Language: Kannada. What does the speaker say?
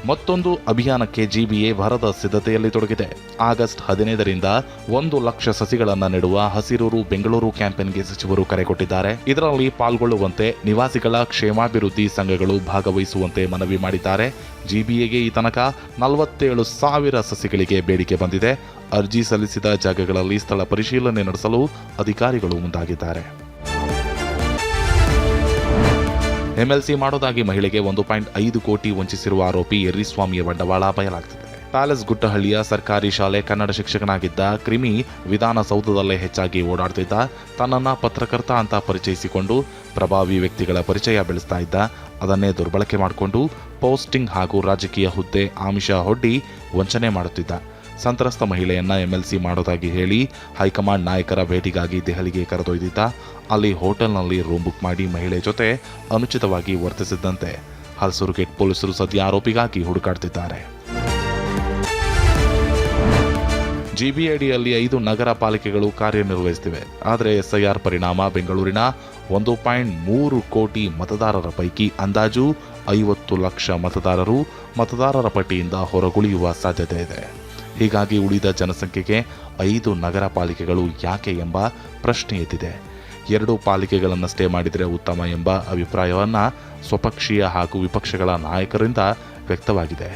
ಮತ್ತೊಂದು ಅಭಿಯಾನಕ್ಕೆ ಜಿಬಿಎ ಭರದ ಸಿದ್ಧತೆಯಲ್ಲಿ ತೊಡಗಿದೆ. ಆಗಸ್ಟ್ 15ರಿಂದ 1 ಲಕ್ಷ ಸಸಿಗಳನ್ನು ನೆಡುವ ಹಸಿರೂರು ಬೆಂಗಳೂರು ಕ್ಯಾಂಪೇನ್ಗೆ ಸಚಿವರು ಕರೆ ಕೊಟ್ಟಿದ್ದಾರೆ. ಇದರಲ್ಲಿ ಪಾಲ್ಗೊಳ್ಳುವಂತೆ ನಿವಾಸಿಗಳ ಕ್ಷೇಮಾಭಿವೃದ್ಧಿ ಸಂಘಗಳು ಭಾಗವಹಿಸುವಂತೆ ಮನವಿ ಮಾಡಿದ್ದಾರೆ. ಜಿಬಿಎಗೆ ಈ ತನಕ 47,000 ಸಸಿಗಳಿಗೆ ಬೇಡಿಕೆ ಬಂದಿದೆ. ಅರ್ಜಿ ಸಲ್ಲಿಸಿದ ಜಾಗಗಳಲ್ಲಿ ಸ್ಥಳ ಪರಿಶೀಲನೆ ನಡೆಸಲು ಅಧಿಕಾರಿಗಳು ಮುಂದಾಗಿದ್ದಾರೆ. ಎಂಎಲ್ಸಿ ಮಾಡೋದಾಗಿ ಮಹಿಳೆಗೆ 1.5 ಕೋಟಿ ವಂಚಿಸಿರುವ ಆರೋಪಿ ಯರ್ರಿಸ್ವಾಮಿಯ ಬಂಡವಾಳ ಬಯಲಾಗ್ತಿದೆ. ಪ್ಯಾಲೇಸ್ ಗುಟ್ಟಹಳ್ಳಿಯ ಸರ್ಕಾರಿ ಶಾಲೆ ಕನ್ನಡ ಶಿಕ್ಷಕನಾಗಿದ್ದ ಕ್ರಿಮಿ ವಿಧಾನಸೌಧದಲ್ಲೇ ಹೆಚ್ಚಾಗಿ ಓಡಾಡ್ತಿದ್ದ. ತನ್ನನ್ನು ಪತ್ರಕರ್ತ ಅಂತ ಪರಿಚಯಿಸಿಕೊಂಡು ಪ್ರಭಾವಿ ವ್ಯಕ್ತಿಗಳ ಪರಿಚಯ ಬೆಳೆಸ್ತಾ ಇದ್ದ. ಅದನ್ನೇ ದುರ್ಬಳಕೆ ಮಾಡಿಕೊಂಡು ಪೋಸ್ಟಿಂಗ್ ಹಾಗೂ ರಾಜಕೀಯ ಹುದ್ದೆ ಆಮಿಷ ಒಡ್ಡಿ ವಂಚನೆ ಮಾಡುತ್ತಿದ್ದ. ಸಂತ್ರಸ್ತ ಮಹಿಳೆಯನ್ನ ಎಂಎಲ್ಸಿ ಮಾಡೋದಾಗಿ ಹೇಳಿ ಹೈಕಮಾಂಡ್ ನಾಯಕರ ಭೇಟಿಗಾಗಿ ದೆಹಲಿಗೆ ಕರೆದೊಯ್ದಿದ್ದ. ಅಲ್ಲಿ ಹೋಟೆಲ್ನಲ್ಲಿ ರೂಮ್ ಬುಕ್ ಮಾಡಿ ಮಹಿಳೆ ಜೊತೆ ಅನುಚಿತವಾಗಿ ವರ್ತಿಸಿದ್ದಂತೆ ಹಲಸೂರು ಗೇಟ್ ಪೊಲೀಸರು ಸದ್ಯ ಆರೋಪಿಗಾಗಿ ಹುಡುಕಾಡ್ತಿದ್ದಾರೆ. ಜಿಬಿಎ ಅಡಿಯಲ್ಲಿ 5 ನಗರ ಪಾಲಿಕೆಗಳು ಕಾರ್ಯನಿರ್ವಹಿಸುತ್ತಿವೆ. ಆದರೆ ಎಸ್ಐಆರ್ ಪರಿಣಾಮ ಬೆಂಗಳೂರಿನ 1.3 ಕೋಟಿ ಮತದಾರರ ಪೈಕಿ ಅಂದಾಜು 50 ಲಕ್ಷ ಮತದಾರರು ಮತದಾರರ ಪಟ್ಟಿಯಿಂದ ಹೊರಗುಳಿಯುವ ಸಾಧ್ಯತೆ ಇದೆ. ಹೀಗಾಗಿ ಉಳಿದ ಜನಸಂಖ್ಯೆಗೆ 5 ನಗರ ಪಾಲಿಕೆಗಳು ಯಾಕೆ ಎಂಬ ಪ್ರಶ್ನೆ ಎದ್ದಿದೆ. 2 ಪಾಲಿಕೆಗಳನ್ನಷ್ಟೇ ಮಾಡಿದರೆ ಉತ್ತಮ ಎಂಬ ಅಭಿಪ್ರಾಯವನ್ನು ಸ್ವಪಕ್ಷೀಯ ಹಾಗೂ ವಿಪಕ್ಷಗಳ ನಾಯಕರಿಂದ ವ್ಯಕ್ತವಾಗಿದೆ.